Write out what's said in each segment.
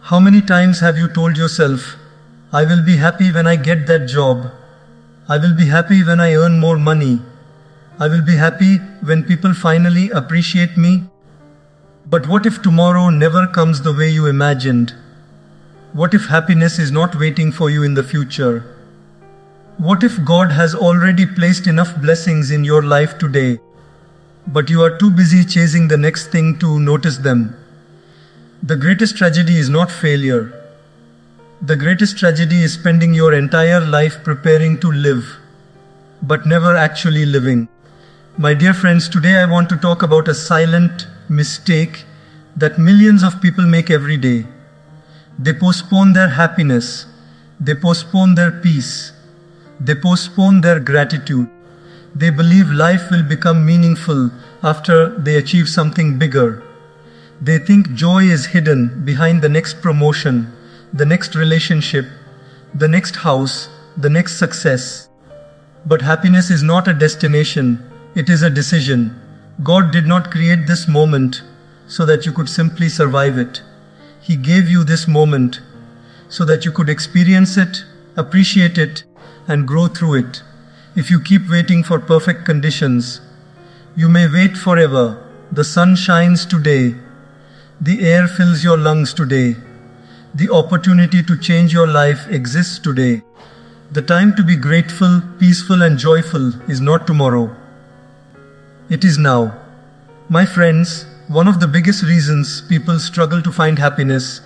How many times have you told yourself, I will be happy when I get that job. I will be happy when I earn more money. I will be happy when people finally appreciate me. But what if tomorrow never comes the way you imagined? What if happiness is not waiting for you in the future? What if God has already placed enough blessings in your life today, but you are too busy chasing the next thing to notice them? The greatest tragedy is not failure. The greatest tragedy is spending your entire life preparing to live, but never actually living. My dear friends, today I want to talk about a silent mistake that millions of people make every day. They postpone their happiness. They postpone their peace. They postpone their gratitude. They believe life will become meaningful after they achieve something bigger. They think joy is hidden behind the next promotion, the next relationship, the next house, the next success. But happiness is not a destination, it is a decision. God did not create this moment so that you could simply survive it. He gave you this moment so that you could experience it, appreciate it, and grow through it. If you keep waiting for perfect conditions, you may wait forever. The sun shines today. The air fills your lungs today. The opportunity to change your life exists today. The time to be grateful, peaceful, and joyful is not tomorrow. It is now. My friends, one of the biggest reasons people struggle to find happiness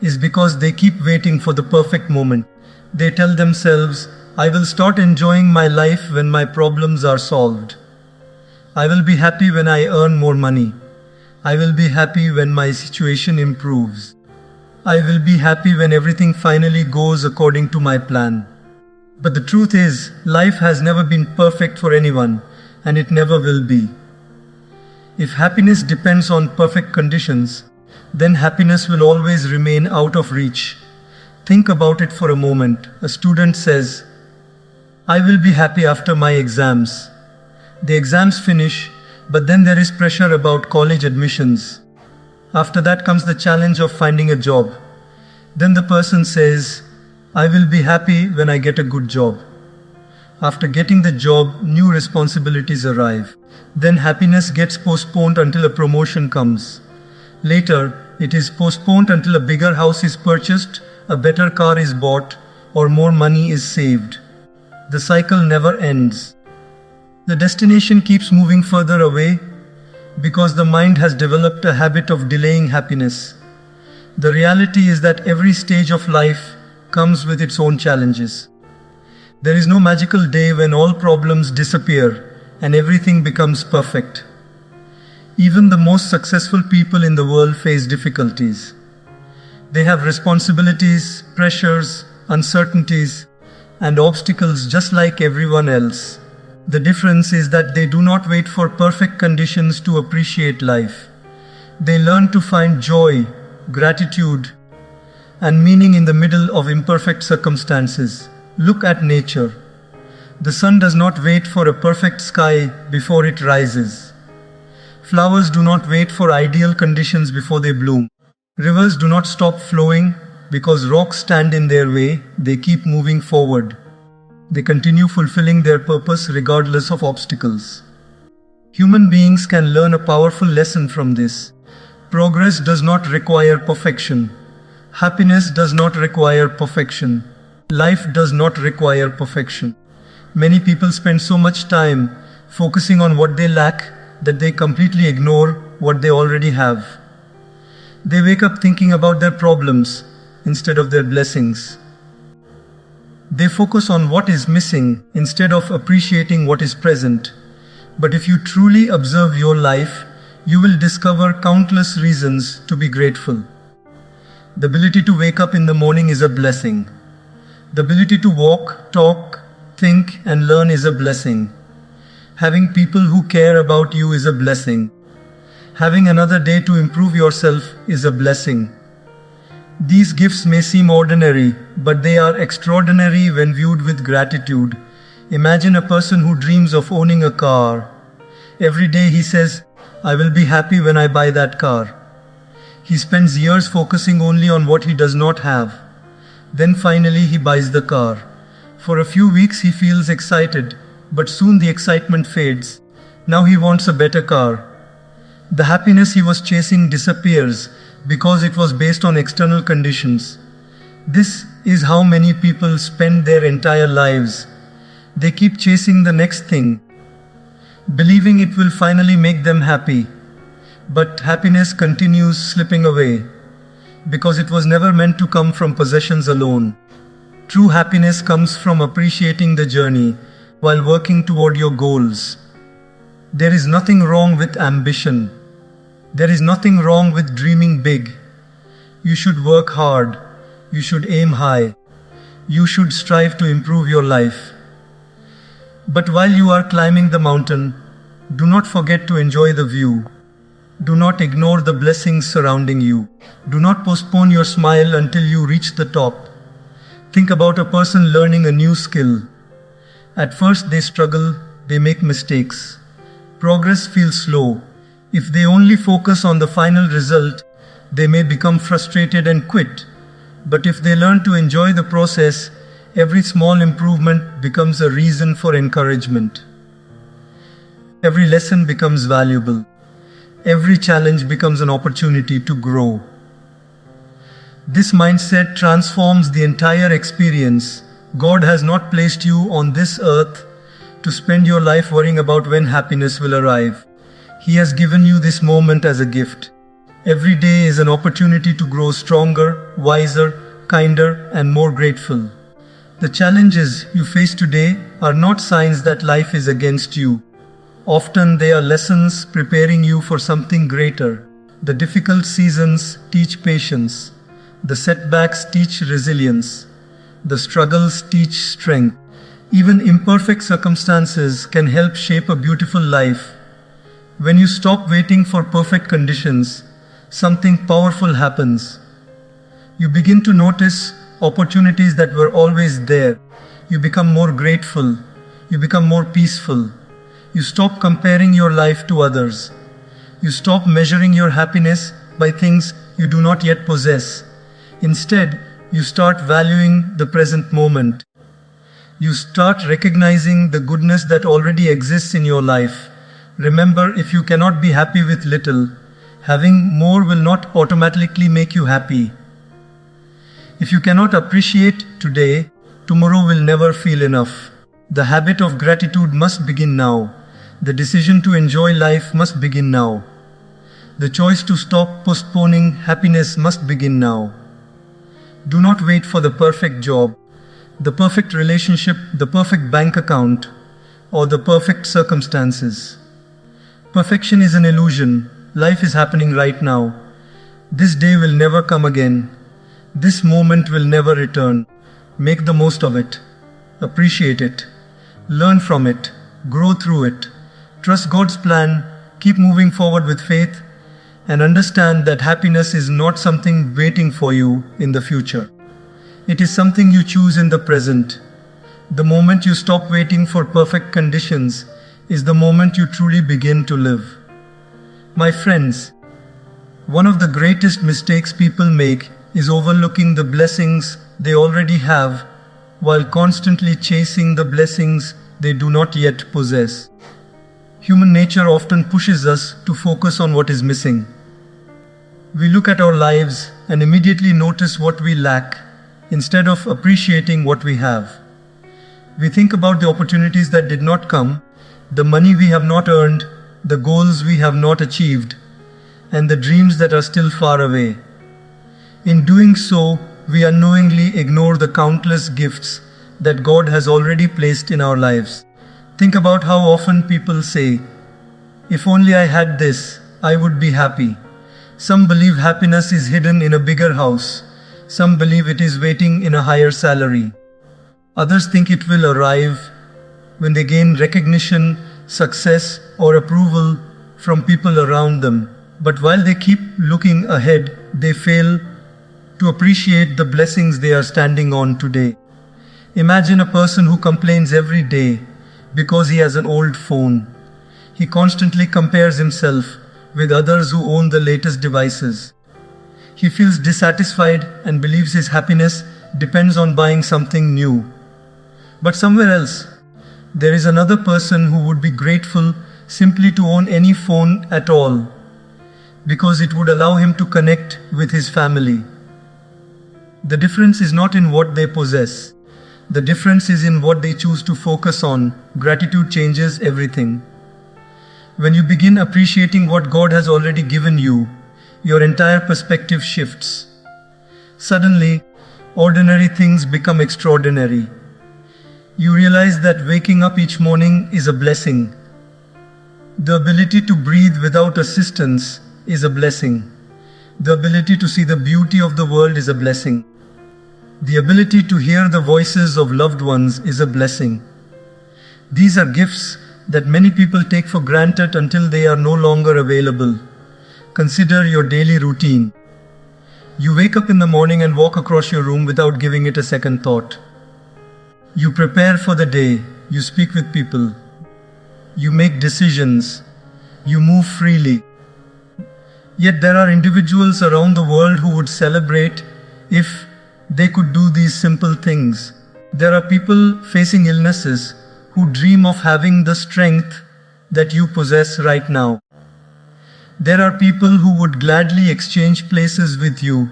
is because they keep waiting for the perfect moment. They tell themselves, I will start enjoying my life when my problems are solved. I will be happy when I earn more money. I will be happy when my situation improves. I will be happy when everything finally goes according to my plan. But the truth is, life has never been perfect for anyone, and it never will be. If happiness depends on perfect conditions, then happiness will always remain out of reach. Think about it for a moment. A student says, I will be happy after my exams. The exams finish, but then there is pressure about college admissions. After that comes the challenge of finding a job. Then the person says, I will be happy when I get a good job. After getting the job, new responsibilities arrive. Then happiness gets postponed until a promotion comes. Later, it is postponed until a bigger house is purchased, a better car is bought, or more money is saved. The cycle never ends. The destination keeps moving further away because the mind has developed a habit of delaying happiness. The reality is that every stage of life comes with its own challenges. There is no magical day when all problems disappear and everything becomes perfect. Even the most successful people in the world face difficulties. They have responsibilities, pressures, uncertainties, and obstacles just like everyone else. The difference is that they do not wait for perfect conditions to appreciate life. They learn to find joy, gratitude, and meaning in the middle of imperfect circumstances. Look at nature. The sun does not wait for a perfect sky before it rises. Flowers do not wait for ideal conditions before they bloom. Rivers do not stop flowing because rocks stand in their way. They keep moving forward. They continue fulfilling their purpose regardless of obstacles. Human beings can learn a powerful lesson from this. Progress does not require perfection. Happiness does not require perfection. Life does not require perfection. Many people spend so much time focusing on what they lack that they completely ignore what they already have. They wake up thinking about their problems instead of their blessings. They focus on what is missing instead of appreciating what is present. But if you truly observe your life, you will discover countless reasons to be grateful. The ability to wake up in the morning is a blessing. The ability to walk, talk, think, and learn is a blessing. Having people who care about you is a blessing. Having another day to improve yourself is a blessing. These gifts may seem ordinary, but they are extraordinary when viewed with gratitude. Imagine a person who dreams of owning a car. Every day he says, I will be happy when I buy that car. He spends years focusing only on what he does not have. Then finally he buys the car. For a few weeks he feels excited, but soon the excitement fades. Now he wants a better car. The happiness he was chasing disappears because it was based on external conditions. This is how many people spend their entire lives. They keep chasing the next thing, believing it will finally make them happy. But happiness continues slipping away because it was never meant to come from possessions alone. True happiness comes from appreciating the journey while working toward your goals. There is nothing wrong with ambition. There is nothing wrong with dreaming big. You should work hard. You should aim high. You should strive to improve your life. But while you are climbing the mountain, do not forget to enjoy the view. Do not ignore the blessings surrounding you. Do not postpone your smile until you reach the top. Think about a person learning a new skill. At first they struggle, they make mistakes. Progress feels slow. If they only focus on the final result, they may become frustrated and quit. But if they learn to enjoy the process, every small improvement becomes a reason for encouragement. Every lesson becomes valuable. Every challenge becomes an opportunity to grow. This mindset transforms the entire experience. God has not placed you on this earth to spend your life worrying about when happiness will arrive. He has given you this moment as a gift. Every day is an opportunity to grow stronger, wiser, kinder, and more grateful. The challenges you face today are not signs that life is against you. Often they are lessons preparing you for something greater. The difficult seasons teach patience. The setbacks teach resilience. The struggles teach strength. Even imperfect circumstances can help shape a beautiful life. When you stop waiting for perfect conditions, something powerful happens. You begin to notice opportunities that were always there. You become more grateful. You become more peaceful. You stop comparing your life to others. You stop measuring your happiness by things you do not yet possess. Instead, you start valuing the present moment. You start recognizing the goodness that already exists in your life. Remember, if you cannot be happy with little, having more will not automatically make you happy. If you cannot appreciate today, tomorrow will never feel enough. The habit of gratitude must begin now. The decision to enjoy life must begin now. The choice to stop postponing happiness must begin now. Do not wait for the perfect job, the perfect relationship, the perfect bank account, or the perfect circumstances. Perfection is an illusion. Life is happening right now. This day will never come again. This moment will never return. Make the most of it. Appreciate it. Learn from it. Grow through it. Trust God's plan. Keep moving forward with faith. And understand that happiness is not something waiting for you in the future. It is something you choose in the present. The moment you stop waiting for perfect conditions is the moment you truly begin to live. My friends, one of the greatest mistakes people make is overlooking the blessings they already have while constantly chasing the blessings they do not yet possess. Human nature often pushes us to focus on what is missing. We look at our lives and immediately notice what we lack instead of appreciating what we have. We think about the opportunities that did not come, the money we have not earned, the goals we have not achieved, and the dreams that are still far away. In doing so, we unknowingly ignore the countless gifts that God has already placed in our lives. Think about how often people say, "If only I had this, I would be happy." Some believe happiness is hidden in a bigger house. Some believe it is waiting in a higher salary. Others think it will arrive when they gain recognition, success, or approval from people around them. But while they keep looking ahead, they fail to appreciate the blessings they are standing on today. Imagine a person who complains every day because he has an old phone. He constantly compares himself with others who own the latest devices. He feels dissatisfied and believes his happiness depends on buying something new. But somewhere else, there is another person who would be grateful simply to own any phone at all, because it would allow him to connect with his family. The difference is not in what they possess. The difference is in what they choose to focus on. Gratitude changes everything. When you begin appreciating what God has already given you, your entire perspective shifts. Suddenly, ordinary things become extraordinary. You realize that waking up each morning is a blessing. The ability to breathe without assistance is a blessing. The ability to see the beauty of the world is a blessing. The ability to hear the voices of loved ones is a blessing. These are gifts that many people take for granted until they are no longer available. Consider your daily routine. You wake up in the morning and walk across your room without giving it a second thought. You prepare for the day. You speak with people. You make decisions. You move freely. Yet there are individuals around the world who would celebrate if they could do these simple things. There are people facing illnesses who dream of having the strength that you possess right now. There are people who would gladly exchange places with you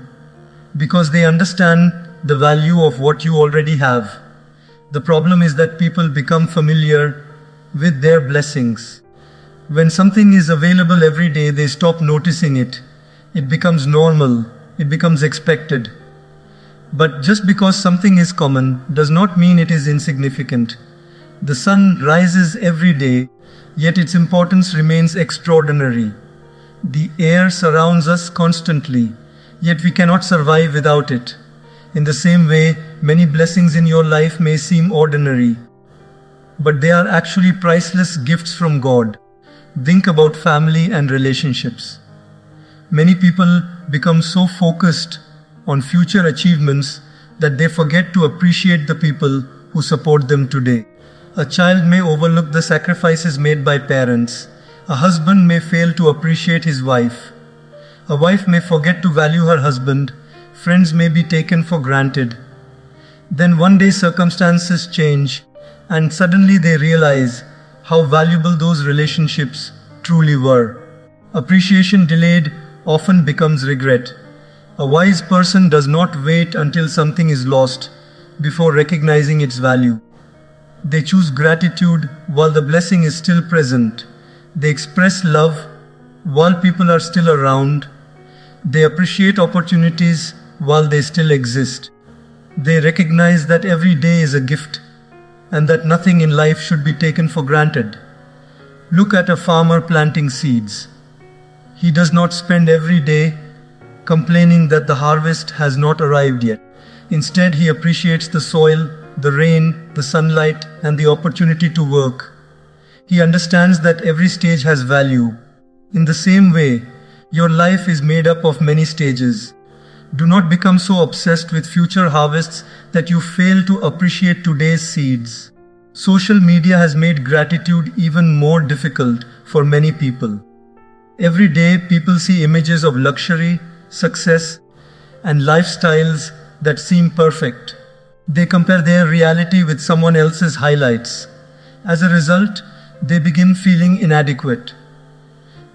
because they understand the value of what you already have. The problem is that people become familiar with their blessings. When something is available every day, they stop noticing it. It becomes normal. It becomes expected. But just because something is common does not mean it is insignificant. The sun rises every day, yet its importance remains extraordinary. The air surrounds us constantly, yet we cannot survive without it. In the same way, many blessings in your life may seem ordinary, but they are actually priceless gifts from God. Think about family and relationships. Many people become so focused on future achievements that they forget to appreciate the people who support them today. A child may overlook the sacrifices made by parents. A husband may fail to appreciate his wife. A wife may forget to value her husband. Friends may be taken for granted. Then one day circumstances change, and suddenly they realize how valuable those relationships truly were. Appreciation delayed often becomes regret. A wise person does not wait until something is lost before recognizing its value. They choose gratitude while the blessing is still present. They express love while people are still around. They appreciate opportunities while they still exist. They recognize that every day is a gift and that nothing in life should be taken for granted. Look at a farmer planting seeds. He does not spend every day complaining that the harvest has not arrived yet. Instead, he appreciates the soil, the rain, the sunlight, and the opportunity to work. He understands that every stage has value. In the same way, your life is made up of many stages. Do not become so obsessed with future harvests that you fail to appreciate today's seeds. Social media has made gratitude even more difficult for many people. Every day, people see images of luxury, success, and lifestyles that seem perfect. They compare their reality with someone else's highlights. As a result, they begin feeling inadequate.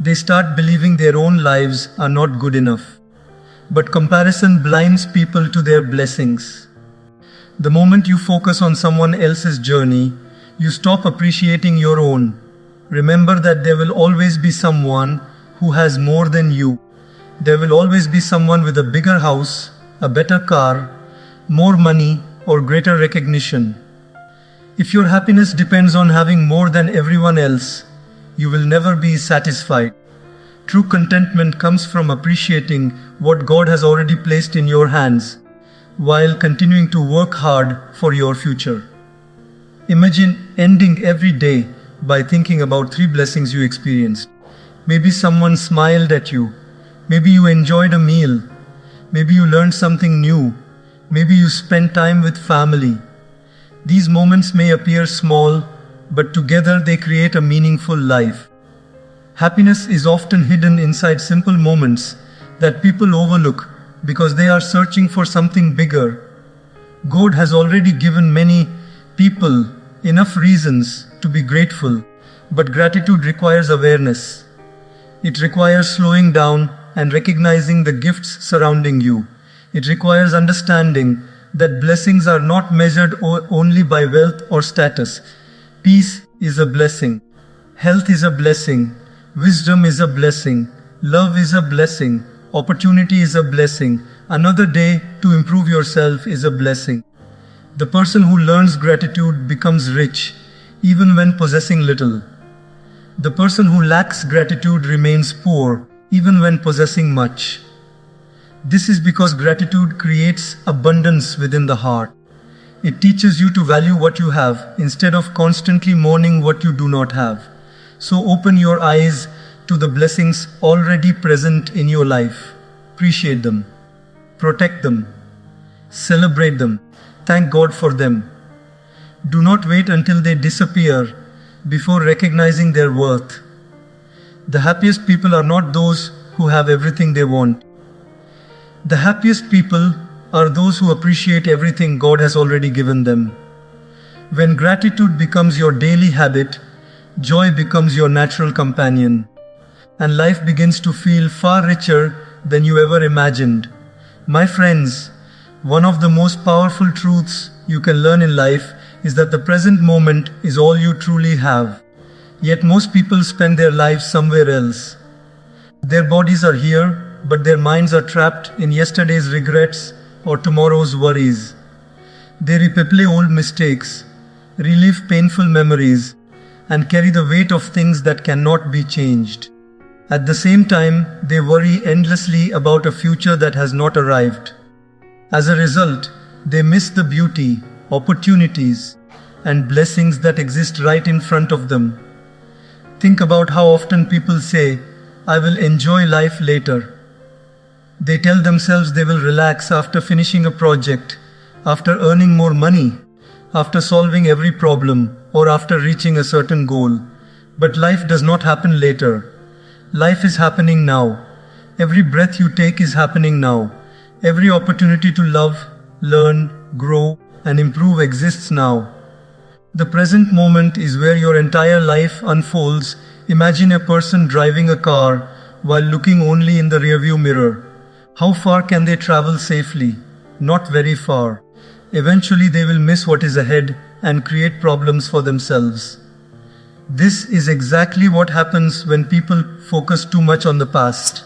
They start believing their own lives are not good enough. But comparison blinds people to their blessings. The moment you focus on someone else's journey, you stop appreciating your own. Remember that there will always be someone who has more than you. There will always be someone with a bigger house, a better car, more money, or greater recognition. If your happiness depends on having more than everyone else, you will never be satisfied. True contentment comes from appreciating what God has already placed in your hands, while continuing to work hard for your future. Imagine ending every day by thinking about 3 blessings you experienced. Maybe someone smiled at you. Maybe you enjoyed a meal. Maybe you learned something new. Maybe you spent time with family. These moments may appear small, but together they create a meaningful life. Happiness is often hidden inside simple moments that people overlook because they are searching for something bigger. God has already given many people enough reasons to be grateful, but gratitude requires awareness. It requires slowing down and recognizing the gifts surrounding you. It requires understanding that blessings are not measured only by wealth or status. Peace is a blessing. Health is a blessing. Wisdom is a blessing. Love is a blessing. Opportunity is a blessing. Another day to improve yourself is a blessing. The person who learns gratitude becomes rich, even when possessing little. The person who lacks gratitude remains poor, even when possessing much. This is because gratitude creates abundance within the heart. It teaches you to value what you have instead of constantly mourning what you do not have. So open your eyes to the blessings already present in your life. Appreciate them. Protect them. Celebrate them. Thank God for them. Do not wait until they disappear before recognizing their worth. The happiest people are not those who have everything they want. The happiest people are those who appreciate everything God has already given them. When gratitude becomes your daily habit, joy becomes your natural companion, and life begins to feel far richer than you ever imagined. My friends, one of the most powerful truths you can learn in life is that the present moment is all you truly have. Yet most people spend their lives somewhere else. Their bodies are here, but their minds are trapped in yesterday's regrets or tomorrow's worries. They replay old mistakes, relive painful memories, and carry the weight of things that cannot be changed. At the same time, they worry endlessly about a future that has not arrived. As a result, they miss the beauty, opportunities, and blessings that exist right in front of them. Think about how often people say, "I will enjoy life later." They tell themselves they will relax after finishing a project, after earning more money, after solving every problem, or after reaching a certain goal. But life does not happen later. Life is happening now. Every breath you take is happening now. Every opportunity to love, learn, grow, and improve exists now. The present moment is where your entire life unfolds. Imagine a person driving a car while looking only in the rearview mirror. How far can they travel safely? Not very far. Eventually they will miss what is ahead and create problems for themselves. This is exactly what happens when people focus too much on the past.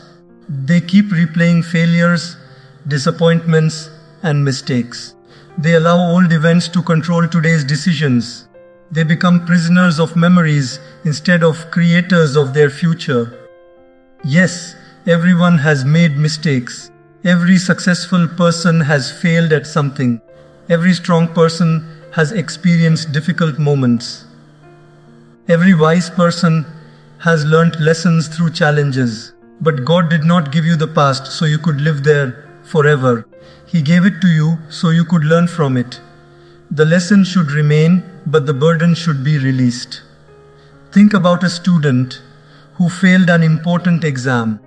They keep replaying failures, disappointments, and mistakes. They allow old events to control today's decisions. They become prisoners of memories instead of creators of their future. Yes, everyone has made mistakes. Every successful person has failed at something. Every strong person has experienced difficult moments. Every wise person has learnt lessons through challenges. But God did not give you the past so you could live there forever. He gave it to you so you could learn from it. The lesson should remain, but the burden should be released. Think about a student who failed an important exam.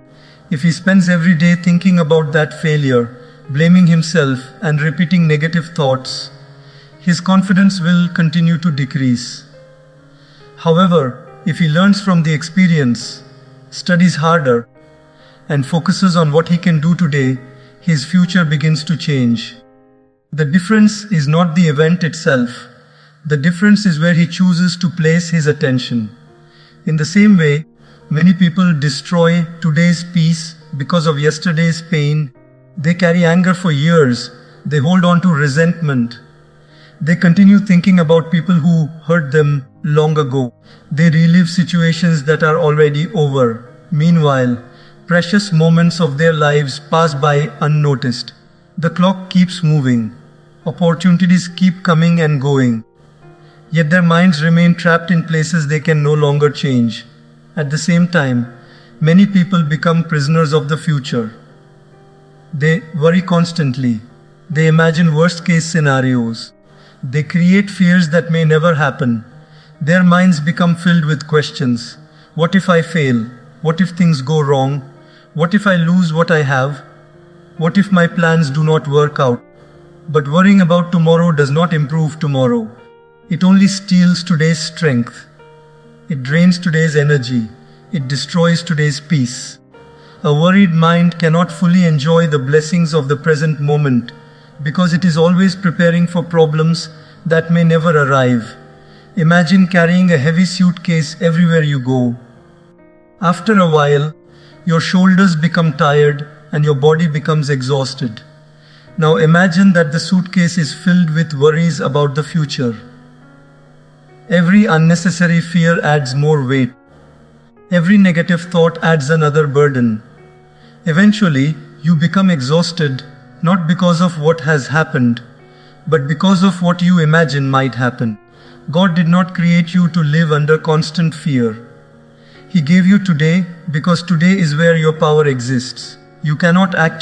If he spends every day thinking about that failure, blaming himself and repeating negative thoughts, his confidence will continue to decrease. However, if he learns from the experience, studies harder, and focuses on what he can do today, his future begins to change. The difference is not the event itself. The difference is where he chooses to place his attention. In the same way, many people destroy today's peace because of yesterday's pain. They carry anger for years. They hold on to resentment. They continue thinking about people who hurt them long ago. They relive situations that are already over. Meanwhile, precious moments of their lives pass by unnoticed. The clock keeps moving. Opportunities keep coming and going. Yet their minds remain trapped in places they can no longer change. At the same time, many people become prisoners of the future. They worry constantly. They imagine worst-case scenarios. They create fears that may never happen. Their minds become filled with questions. What if I fail? What if things go wrong? What if I lose what I have? What if my plans do not work out? But worrying about tomorrow does not improve tomorrow. It only steals today's strength. It drains today's energy. It destroys today's peace. A worried mind cannot fully enjoy the blessings of the present moment because it is always preparing for problems that may never arrive. Imagine carrying a heavy suitcase everywhere you go. After a while, your shoulders become tired and your body becomes exhausted. Now imagine that the suitcase is filled with worries about the future. Every unnecessary fear adds more weight. Every negative thought adds another burden. Eventually, you become exhausted not because of what has happened, but because of what you imagine might happen. God did not create you to live under constant fear. He gave you today because today is where your power exists. You cannot act